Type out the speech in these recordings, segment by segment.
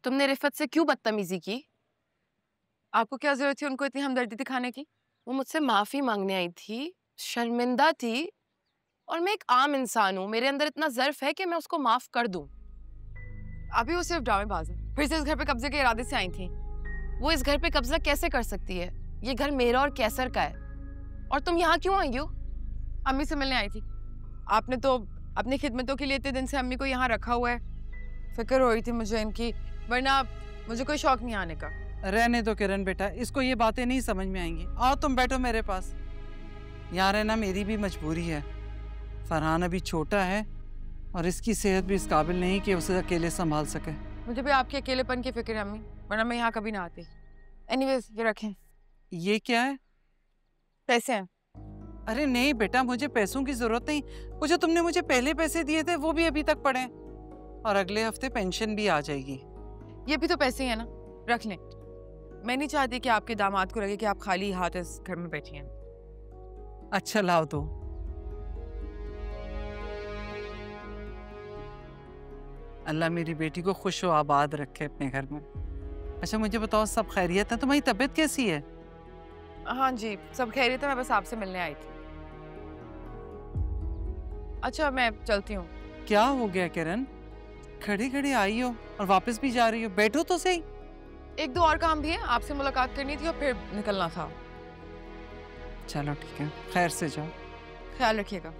तुमने रिफत से क्यों बदतमीजी की? आपको क्या जरूरत थी उनको इतनी हमदर्दी दिखाने की? वो मुझसे माफी मांगने आई थी, शर्मिंदा थी, और मैं एक आम इंसान हूँ, मेरे अंदर इतना ज़र्फ है कि मैं उसको माफ कर दूं। अभी वो सिर्फ ड्रामेबाज है, फिर से इस घर पे कब्जे के इरादे से आई थी। वो इस घर पे कब्जा कैसे कर सकती है? ये घर मेरा और कैसर का है। और तुम यहाँ क्यों आई हो? अम्मी से मिलने आई थी। आपने तो अपनी खिदमतों के लिए इतने दिन से अम्मी को यहाँ रखा हुआ है। फिक्र हो रही थी मुझे इनकी, वरना मुझे कोई शौक नहीं आने का। रहने दो किरण बेटा, इसको ये बातें नहीं समझ में आएंगी। आओ तुम बैठो मेरे पास। यहाँ रहना मेरी भी मजबूरी है। फरहान अभी छोटा है और इसकी सेहत भी इस काबिल नहीं कि उसे अकेले संभाल सके। मुझे भी आपके अकेलेपन की फिक्र है अम्मी, वरना मैं यहाँ कभी ना आती। एनीवेज, ये रखें। ये क्या है? पैसे हैं। अरे नहीं बेटा, मुझे पैसों की जरूरत नहीं। वो जो तुमने मुझे पहले पैसे दिए थे वो भी अभी तक पड़े हैं, और अगले हफ्ते पेंशन भी आ जाएगी। ये भी तो पैसे ही है ना, रख लें। मैं नहीं चाहती कि आपके दामाद को लगे कि आप खाली हाथ इस घर में बैठी हैं। अच्छा लाओ तो। अल्लाह मेरी बेटी को खुश व आबाद रखे अपने घर में। अच्छा मुझे बताओ, सब खैरियत है? तुम्हारी तबीयत कैसी है? हाँ जी, सब खैरियत है, मैं बस आपसे मिलने आई थी। अच्छा मैं चलती हूँ। क्या हो गया किरण? खड़ी खड़ी आई हो और वापस भी जा रही हो, बैठो तो सही। एक दो और काम भी है, आपसे मुलाकात करनी थी और फिर निकलना था। चलो ठीक है, खैर से जाओ। ख्याल रखिएगा।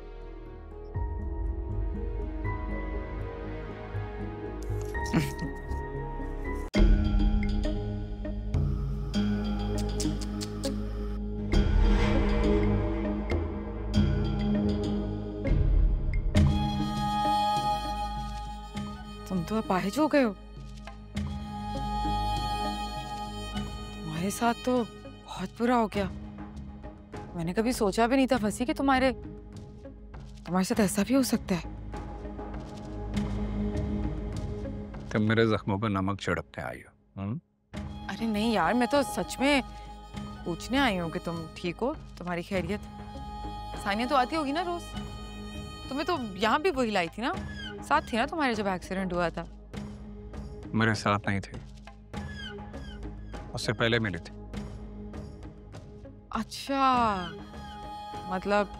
तुम तो अपाहिज हो गए हो। तुम्हारे साथ तो बहुत बुरा हो गया। मैंने कभी सोचा भी नहीं था फंसी कि तुम्हारे साथ ऐसा भी हो सकता है। तुम मेरे जख्मों पर नमक छिड़कने आई हो। अरे नहीं यार, मैं तो सच में पूछने आई हूँ कि तुम ठीक हो, तुम्हारी खैरियत। सानिया तो आती होगी ना रोज? तुम्हें तो यहाँ भी वही लाई थी ना, साथ थी ना तुम्हारे जब एक्सीडेंट हुआ था? मेरे साथ नहीं थी, उससे पहले मिली थी। अच्छा, मतलब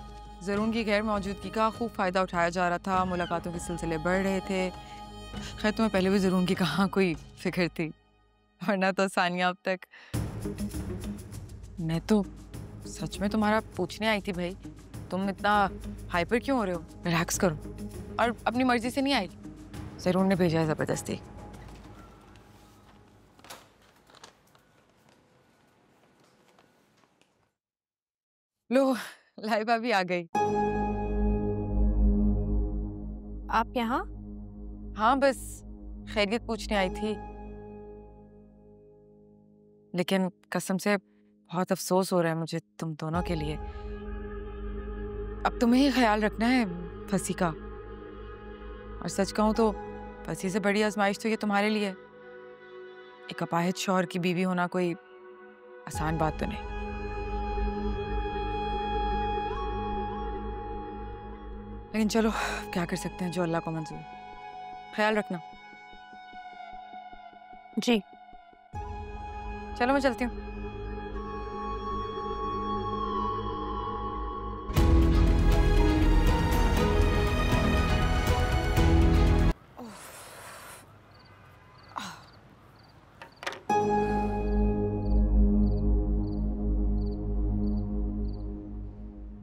जरून की गैर मौजूदगी का खूब फायदा उठाया जा रहा था, मुलाकातों के सिलसिले बढ़ रहे थे। खैर तुम्हें पहले भी जरून की कहाँ कोई फिक्र थी, वरना तो सानिया अब तक। मैं तो सच में तुम्हारा पूछने आई थी भाई, तुम इतना हाइपर क्यों हो रहे हो? रिलैक्स करो। और अपनी मर्जी से नहीं आई, जरून ने भेजा है जबरदस्ती। लो, लाइबा भी आ गई। आप यहाँ? हाँ बस खैरियत पूछने आई थी, लेकिन कसम से बहुत अफसोस हो रहा है मुझे तुम दोनों के लिए। अब तुम्हें ही ख्याल रखना है फंसी का। और सच कहूं तो फंसी से बड़ी आजमाइश तो ये तुम्हारे लिए। एक अपाहिज शौहर की बीवी होना कोई आसान बात तो नहीं। लेकिन चलो क्या कर सकते हैं, जो अल्लाह को मंजूर। ख्याल रखना। जी। चलो मैं चलती हूँ।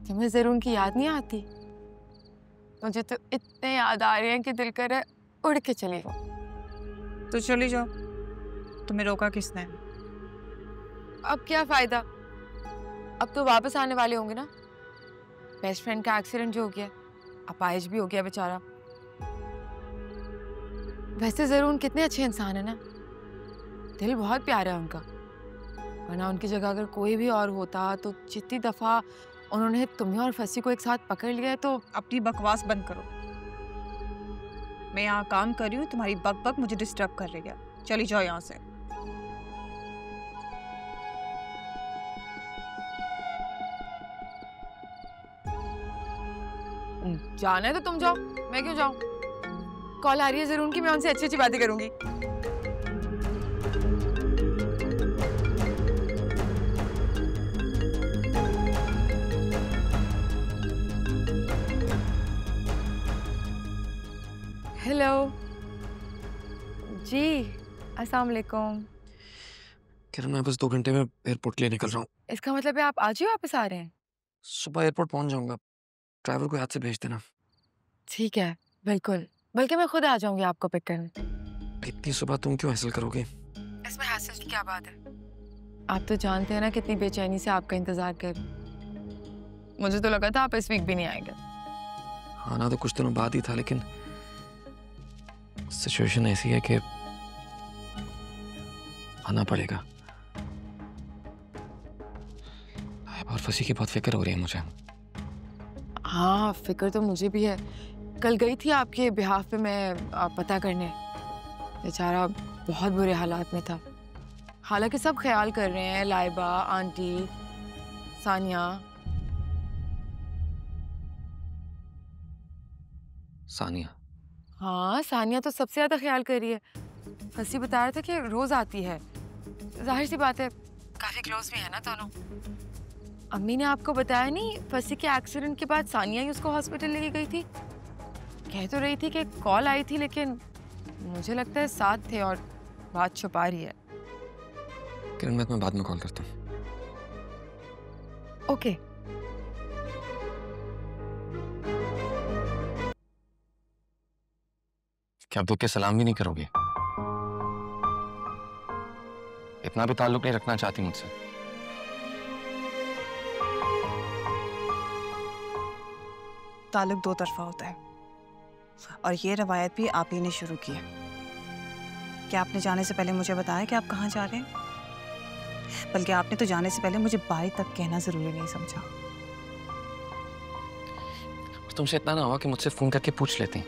तुम्हें जरूर की याद नहीं आती? मुझे तो इतने याद आ रहे हैं कि दिल कर रहा है उड़ के चली जाओ। तो चली जाओ, तुम्हें रोका किसने? अब क्या फायदा, अब तो वापस आने वाले होंगे ना। बेस्ट फ्रेंड का एक्सीडेंट जो हो गया, अपाहिज भी हो गया बेचारा। वैसे जरूर कितने अच्छे इंसान है ना, दिल बहुत प्यारा है उनका। वरना उनकी जगह अगर कोई भी और होता तो जितनी दफा उन्होंने तुम्हें और फंसी को एक साथ पकड़ लिया है। तो अपनी बकवास बंद करो। मैं यहाँ काम कर रही हूँ, तुम्हारी बक बक मुझे डिस्टर्ब कर रही है। चली जाओ यहाँ से। जाना है तो तुम जाओ, मैं क्यों जाऊं? कॉल आ रही है जरूर की, मैं उनसे अच्छी अच्छी बातें करूंगी। हेलो जी, अस्सलाम वालेकुम। किरण, मैं बस 2 घंटे में एयरपोर्ट के लिए निकल रहा हूँ। इसका मतलब है आप आज ही वापस आ रहे हैं? सुबह एयरपोर्ट पहुँच जाऊंगा। ड्राइवर को याद से भेज देना। ठीक है, बिल्कुल। बल्कि मैं खुद आ जाऊंगी आपको पिक करने। इतनी सुबह तुम क्यों हासिल करोगे? इसमें हासिल की क्या बात है? आप तो जानते हैं ना कितनी बेचैनी से आपका इंतजार कर। मुझे तो लगा था आप इस वीक भी नहीं आएंगे। आना तो कुछ दिनों बाद ही था, लेकिन सिचुएशन ऐसी है कि आना पड़ेगा। और फंसी की बहुत फिक्र हो रही है मुझे। हाँ, फिक्र तो मुझे भी है। कल गई थी आपके बिहाफ पे मैं पता करने। बेचारा बहुत बुरे हालात में था। हालांकि सब ख्याल कर रहे हैं, लाइबा, आंटी, सानिया। सानिया? हाँ, सानिया तो सबसे ज्यादा ख्याल कर रही है। फसी बता रहा था कि रोज आती है। जाहिर सी बात है, काफी क्लोज भी है ना दोनों। अम्मी ने आपको बताया नहीं, फसी के एक्सीडेंट के बाद सानिया ही उसको हॉस्पिटल लेके गई थी। कह तो रही थी कि कॉल आई थी, लेकिन मुझे लगता है साथ थे और बात छुपा रही है। किरण, मैं तुम्हें बाद में कॉल करता हूँ। ओके। क्या आप दुख के सलाम भी नहीं करोगे? इतना भी ताल्लुक नहीं रखना चाहती मुझसे? ताल्लुक दो तरफा होता है, और ये रवायत भी आप ही ने शुरू की है। क्या आपने जाने से पहले मुझे बताया कि आप कहाँ जा रहे हैं? बल्कि आपने तो जाने से पहले मुझे बाय तक कहना जरूरी नहीं समझा। तुमसे इतना ना हुआ कि मुझसे फोन करके पूछ लेती?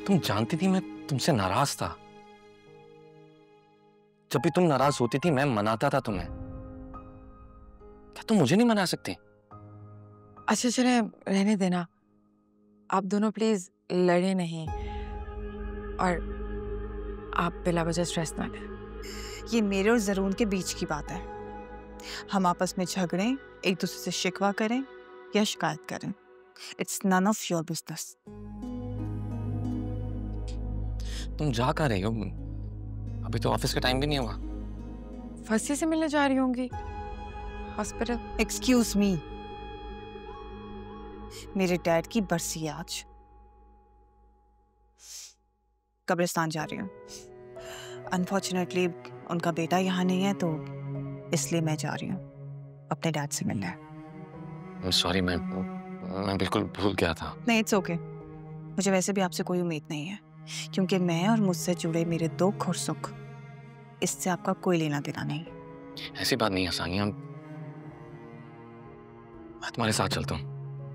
तुम जानती थी मैं तुमसे नाराज था। जब भी तुम नाराज होती थी मैं मनाता था तुम्हें। क्या तुम मुझे नहीं मना सकती? अच्छा चले, रहने देना। आप दोनों प्लीज लड़े नहीं, और आप बिला वजह स्ट्रेस ना लें। ये मेरे और जरून के बीच की बात है। हम आपस में झगड़ें, एक दूसरे से शिकवा करें या शिकायत करें, it's none of your business. तुम जा कहाँ रही हो? अभी तो ऑफिस का टाइम भी नहीं हुआ। फसी से मिलने जा रही होंगी हॉस्पिटल। एक्सक्यूज मी, मेरे डैड की बरसी है आज। कब्रिस्तान जा रही हूँ। अनफॉर्चुनेटली उनका बेटा यहाँ नहीं है, तो इसलिए मैं जा रही हूँ अपने डैड से मिलने। सॉरी, मैं बिल्कुल भूल गया था। नहीं, इट्स ओके। मुझे वैसे भी आपसे कोई उम्मीद नहीं है, क्योंकि मैं और मुझसे जुड़े मेरे दुख और सुख, इससे आपका कोई लेना देना नहीं। ऐसी बात नहीं है सानिया, मैं तुम्हारे साथ चलता हूँ।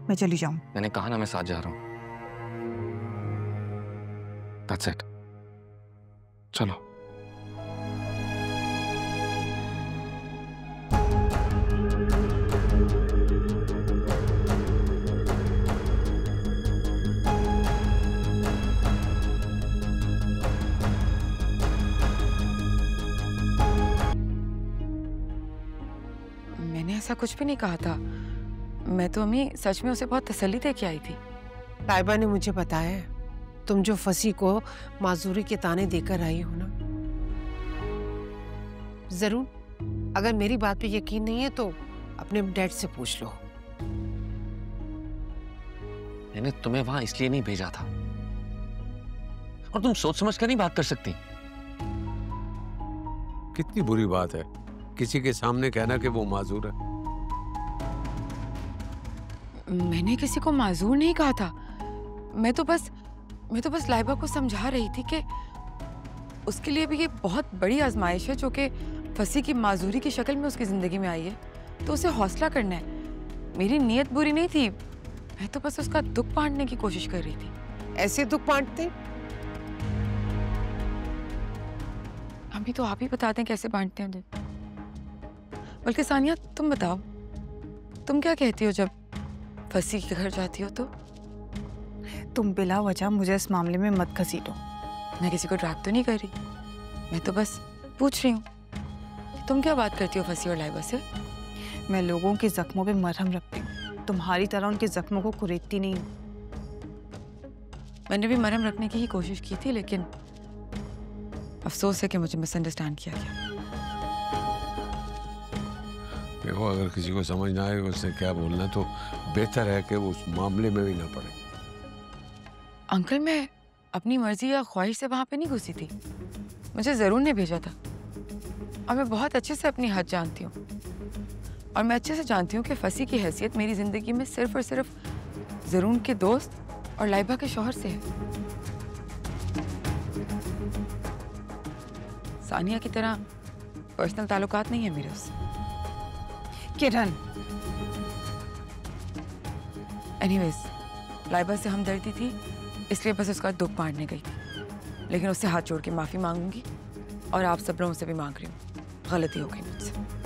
मैं चली जाऊं? मैंने कहा ना मैं साथ जा रहा हूँ। That's it. चलो। मैंने ऐसा कुछ भी नहीं कहा था। मैं तो अम्मी सच में उसे बहुत तसल्ली दे के आई थी। लाइबा ने मुझे बताया है, तुम जो फसी को माजूरी के ताने देकर आई हो ना। जरूर, अगर मेरी बात पे यकीन नहीं है तो अपने डैड से पूछ लो। मैंने तुम्हें वहां इसलिए नहीं भेजा था, और तुम सोच समझ कर नहीं बात कर सकती। कितनी बुरी बात है किसी के सामने कहना कि वो माजूर है। मैंने किसी को माजूर नहीं कहा था। मैं तो बस लाइबा को समझा रही थी कि उसके लिए भी ये बहुत बड़ी आजमाइश है जो कि फसी की माजूरी की शक्ल में उसकी जिंदगी में आई है, तो उसे हौसला करना है। मेरी नीयत बुरी नहीं थी, मैं तो बस उसका दुख बांटने की कोशिश कर रही थी। ऐसे दुख बांटते? अभी तो आप ही बताते हैं कैसे बांटते हैं दुख। बल्कि सानिया तुम बताओ, तुम क्या कहती हो जब फसी के घर जाती हो तो? तुम बिला वजह मुझे इस मामले में मत घसीटो। मैं किसी को ड्रैग तो नहीं कर रही, मैं तो बस पूछ रही हूँ तुम क्या बात करती हो फसी और लाइबा से? मैं लोगों के जख्मों पे मरहम रखती हूँ, तुम्हारी तरह उनके जख्मों को कुरेदती नहीं हूँ। मैंने भी मरहम रखने की ही कोशिश की थी, लेकिन अफसोस है कि मुझे मिसअंडरस्टैंड किया गया। देखो, अगर किसी को समझ ना आए उससे क्या बोलना, तो बेहतर है कि वो उस मामले में भी ना पड़े। अंकल, मैं अपनी मर्जी या ख्वाहिश से वहां पे नहीं घुसी थी। मुझे जरूर ने भेजा था और मैं बहुत अच्छे से अपनी हद जानती हूँ। और मैं अच्छे से जानती हूँ कि फसी की हैसियत मेरी जिंदगी में सिर्फ और सिर्फ जरून के दोस्त और लाइबा के शौहर से है। सानिया की तरह पर्सनल ताल्लुकात नहीं है मेरे उससे। किरण, एनीवेज, लाइबा से हमदर्दी थी इसलिए बस उसका दुख बांटने गई, लेकिन उससे हाथ जोड़ के माफी मांगूंगी और आप सब लोगों से भी मांग रही हूँ। गलती हो गई मुझसे।